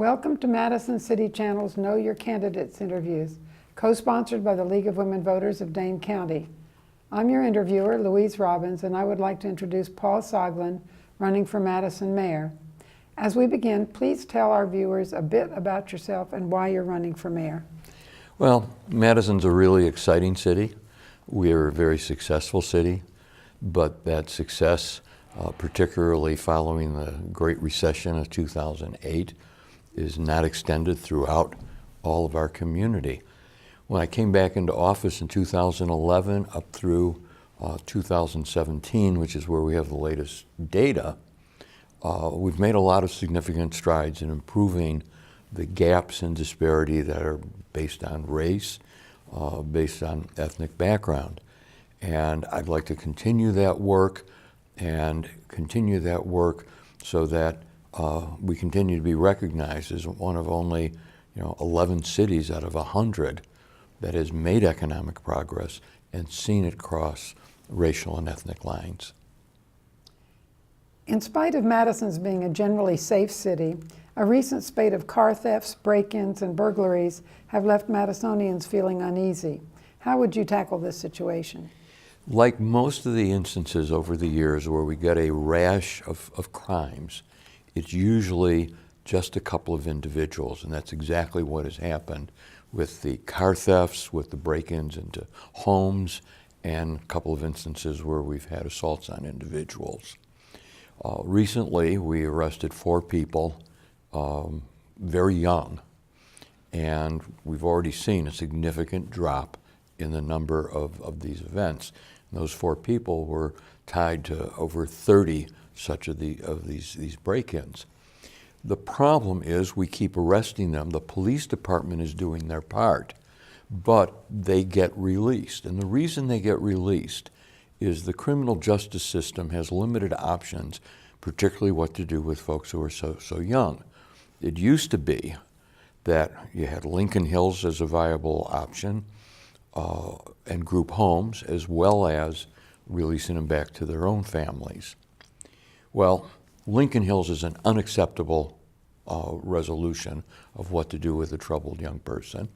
Welcome to Madison City Channel's Know Your Candidates interviews, co-sponsored by the League of Women Voters of Dane County. I'm your interviewer, Louise Robbins, and I would like to introduce Paul Soglin, running for Madison Mayor. As we begin, please tell our viewers a bit about yourself and why you're running for mayor. Well, Madison's a really exciting city. We're a very successful city, but that success, particularly following the Great Recession of 2008, is not extended throughout all of our community. When I came back into office in 2011 up through 2017, which is where we have the latest data, we've made a lot of significant strides in improving the gaps in disparity that are based on race, based on ethnic background. And I'd like to continue that work so that we continue to be recognized as one of only 11 cities out of 100 that has made economic progress and seen it cross racial and ethnic lines. In spite of Madison's being a generally safe city, a recent spate of car thefts, break-ins, and burglaries have left Madisonians feeling uneasy. How would you tackle this situation? Like most of the instances over the years where we get a rash of crimes, it's usually just a couple of individuals, and that's exactly what has happened with the car thefts, with the break-ins into homes, and a couple of instances where we've had assaults on individuals. Recently, we arrested 4 people, very young, and we've already seen a significant drop in the number of these events. And those 4 people were tied to over 30 such of these break-ins. The problem is we keep arresting them. The police department is doing their part, but they get released. And the reason they get released is the criminal justice system has limited options, particularly what to do with folks who are so young. It used to be that you had Lincoln Hills as a viable option, and group homes, as well as releasing them back to their own families. Well, Lincoln Hills is an unacceptable resolution of what to do with a troubled young person.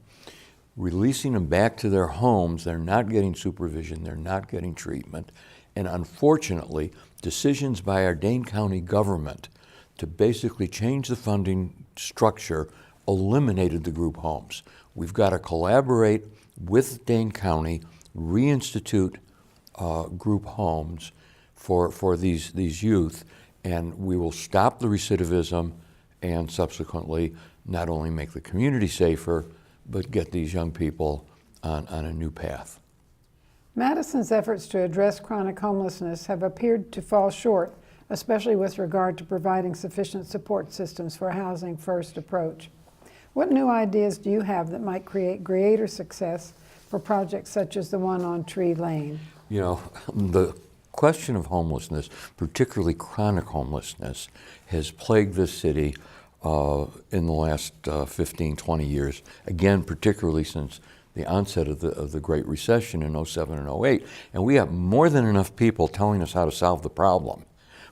Releasing them back to their homes, they're not getting supervision, they're not getting treatment, and unfortunately, decisions by our Dane County government to basically change the funding structure eliminated the group homes. We've got to collaborate with Dane County, reinstitute group homes for these youth, and we will stop the recidivism and subsequently not only make the community safer, but get these young people on a new path. Madison's efforts to address chronic homelessness have appeared to fall short, especially with regard to providing sufficient support systems for a housing first approach. What new ideas do you have that might create greater success for projects such as the one on Tree Lane? The question of homelessness, particularly chronic homelessness, has plagued this city in the last 15, 20 years, again, particularly since the onset of the Great Recession in 07 and 08. And we have more than enough people telling us how to solve the problem.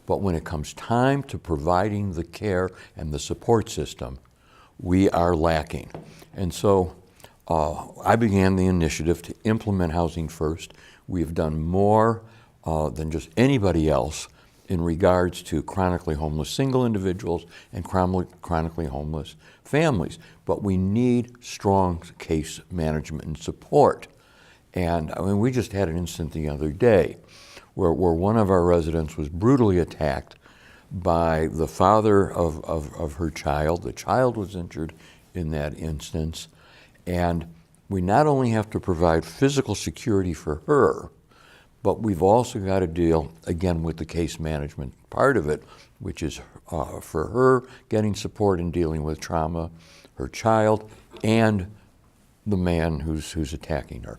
But when it comes time to providing the care and the support system, we are lacking. And so I began the initiative to implement Housing First. We have done more than just anybody else in regards to chronically homeless single individuals and chronically homeless families. But we need strong case management and support. And I mean, we just had an incident the other day where one of our residents was brutally attacked by the father of her child. The child was injured in that instance. And we not only have to provide physical security for her, but we've also got to deal, again, with the case management part of it, which is for her getting support in dealing with trauma, her child, and the man who's attacking her.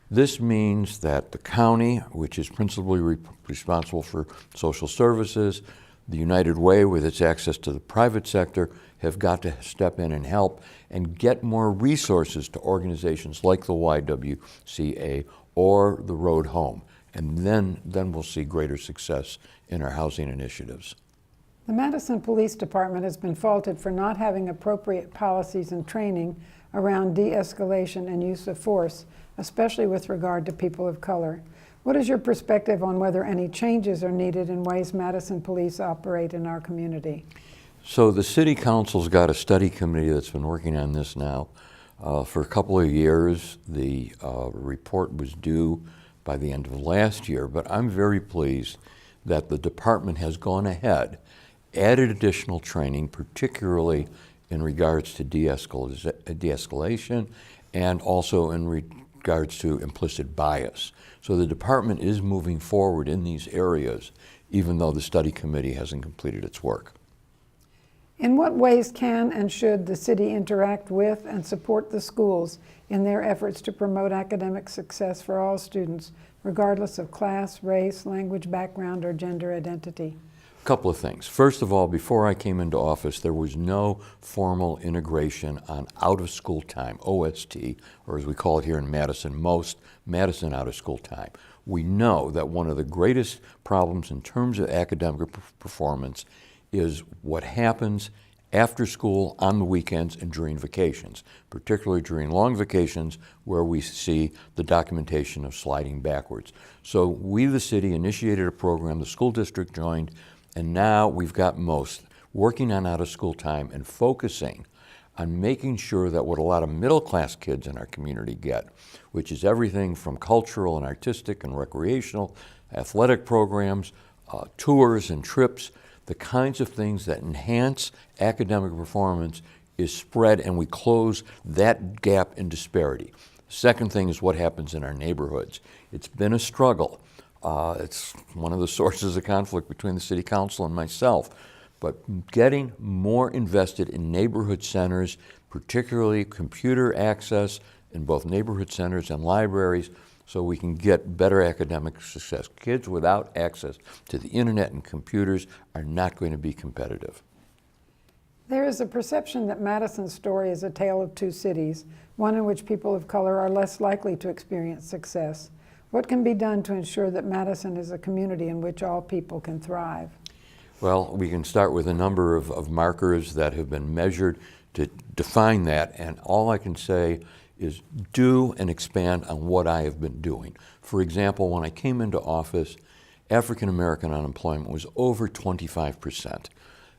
This means that the county, which is principally responsible for social services, the United Way with its access to the private sector, have got to step in and help and get more resources to organizations like the YWCA or the Road Home. And then we'll see greater success in our housing initiatives. The Madison Police Department has been faulted for not having appropriate policies and training around de-escalation and use of force, especially with regard to people of color. What is your perspective on whether any changes are needed in ways Madison police operate in our community? So the City Council's got a study committee that's been working on this now for a couple of years. The report was due by the end of last year, but I'm very pleased that the department has gone ahead, added additional training, particularly in regards to de-escalation and also in regards to implicit bias. So the department is moving forward in these areas, even though the study committee hasn't completed its work. In what ways can and should the city interact with and support the schools in their efforts to promote academic success for all students, regardless of class, race, language background, or gender identity? A couple of things. First of all, before I came into office, there was no formal integration on out-of-school time, OST, or as we call it here in Madison, most Madison out-of-school time. We know that one of the greatest problems in terms of academic performance is what happens after school, on the weekends, and during vacations, particularly during long vacations where we see the documentation of sliding backwards. So we, the city, initiated a program, the school district joined, and now we've got most working on out-of-school time and focusing on making sure that what a lot of middle-class kids in our community get, which is everything from cultural and artistic and recreational, athletic programs, tours and trips, the kinds of things that enhance academic performance is spread, and we close that gap in disparity. Second thing is what happens in our neighborhoods. It's been a struggle. It's one of the sources of conflict between the city council and myself. But getting more invested in neighborhood centers, particularly computer access in both neighborhood centers and libraries, so we can get better academic success. Kids without access to the internet and computers are not going to be competitive. There is a perception that Madison's story is a tale of two cities, one in which people of color are less likely to experience success. What can be done to ensure that Madison is a community in which all people can thrive? Well, we can start with a number of markers that have been measured to define that, and all I can say is do and expand on what I have been doing. For example, when I came into office, African American unemployment was over 25%.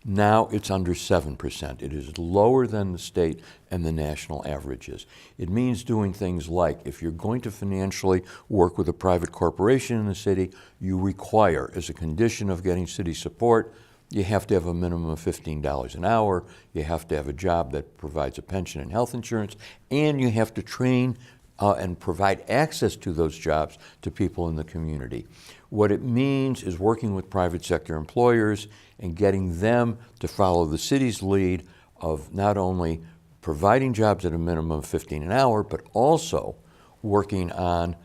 Now it's under 7%. It is lower than the state and the national averages. It means doing things like, if you're going to financially work with a private corporation in the city, you require, as a condition of getting city support, you have to have a minimum of $15 an hour, you have to have a job that provides a pension and health insurance, and you have to train and provide access to those jobs to people in the community. What it means is working with private sector employers and getting them to follow the city's lead of not only providing jobs at a minimum of $15 an hour, but also working on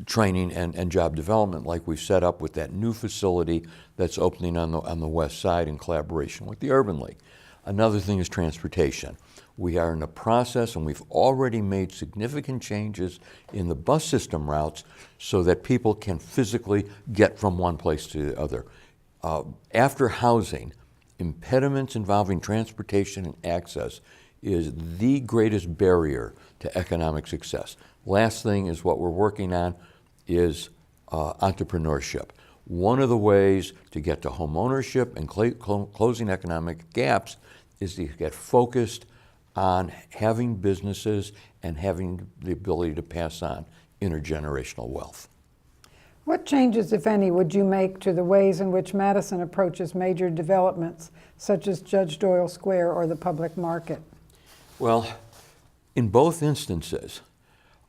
training and job development, like we've set up with that new facility that's opening on the west side in collaboration with the Urban League. Another thing is transportation. We are in the process, and we've already made significant changes in the bus system routes so that people can physically get from one place to the other. After housing, impediments involving transportation and access is the greatest barrier to economic success. Last thing is what we're working on is entrepreneurship. One of the ways to get to home ownership and closing economic gaps is to get focused on having businesses and having the ability to pass on intergenerational wealth. What changes, if any, would you make to the ways in which Madison approaches major developments, such as Judge Doyle Square or the public market? Well, in both instances,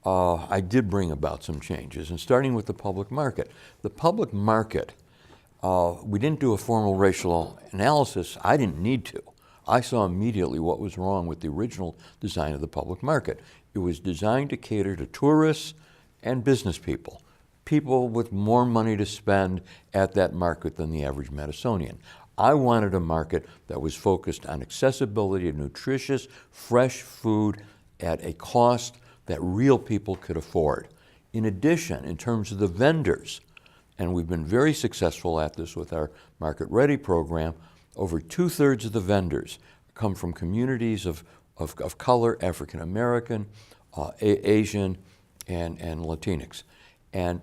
I did bring about some changes, and starting with the public market. The public market, we didn't do a formal racial analysis. I didn't need to. I saw immediately what was wrong with the original design of the public market. It was designed to cater to tourists and business people, people with more money to spend at that market than the average Madisonian. I wanted a market that was focused on accessibility of nutritious, fresh food at a cost that real people could afford. In addition, in terms of the vendors, and we've been very successful at this with our Market Ready program. Over 2/3 of the vendors come from communities of color, African American, Asian, and Latinx. And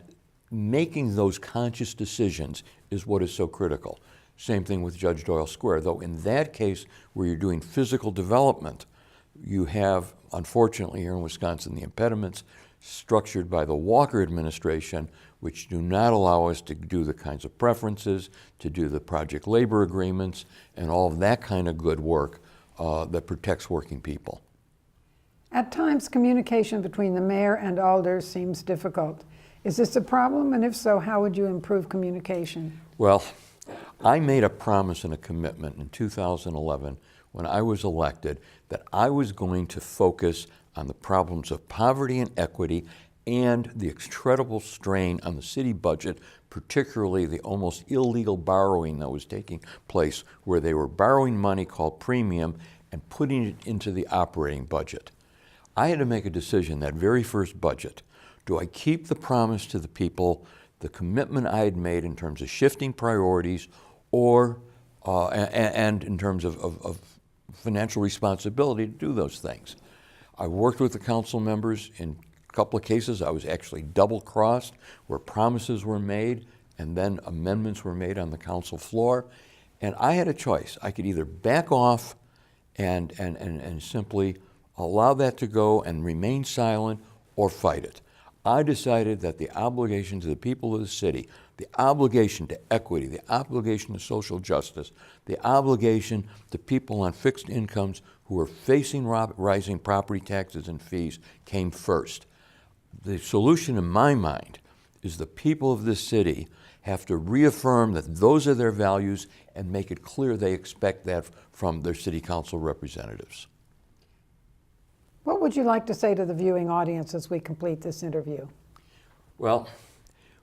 making those conscious decisions is what is so critical. Same thing with Judge Doyle Square, though in that case where you're doing physical development, you have, unfortunately here in Wisconsin, the impediments structured by the Walker administration, which do not allow us to do the kinds of preferences, to do the project labor agreements, and all of that kind of good work that protects working people. At times, communication between the mayor and alders seems difficult. Is this a problem, and if so, how would you improve communication? Well, I made a promise and a commitment in 2011 when I was elected that I was going to focus on the problems of poverty and equity and the incredible strain on the city budget, particularly the almost illegal borrowing that was taking place, where they were borrowing money called premium and putting it into the operating budget. I had to make a decision that very first budget. Do I keep the promise to the people, the commitment I had made in terms of shifting priorities, or and in terms of financial responsibility to do those things? I worked with the council members. In a couple of cases, I was actually double-crossed, where promises were made and then amendments were made on the council floor. And I had a choice. I could either back off and simply allow that to go and remain silent, or fight it. I decided that the obligation to the people of the city, the obligation to equity, the obligation to social justice, the obligation to people on fixed incomes who are facing rising property taxes and fees came first. The solution in my mind is the people of this city have to reaffirm that those are their values and make it clear they expect that from their city council representatives. What would you like to say to the viewing audience as we complete this interview? Well,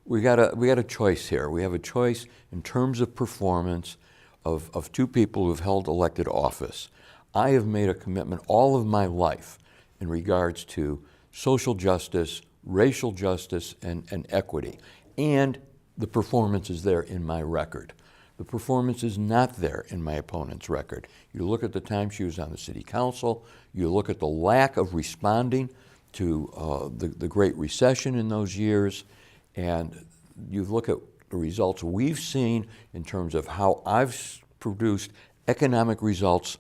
we got a choice here. We have a choice in terms of performance of two people who have held elected office. I have made a commitment all of my life in regards to social justice, racial justice, and equity. And the performance is there in my record. The performance is not there in my opponent's record. You look at the time she was on the city council, you look at the lack of responding to the Great Recession in those years, and you look at the results we've seen in terms of how I've produced economic results,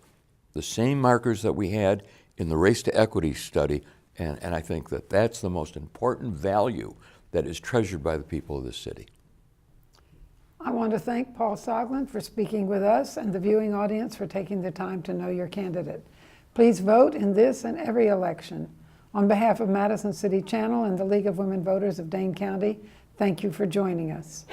the same markers that we had in the Race to Equity study, and I think that that's the most important value that is treasured by the people of this city. I want to thank Paul Soglin for speaking with us and the viewing audience for taking the time to know your candidate. Please vote in this and every election. On behalf of Madison City Channel and the League of Women Voters of Dane County, thank you for joining us.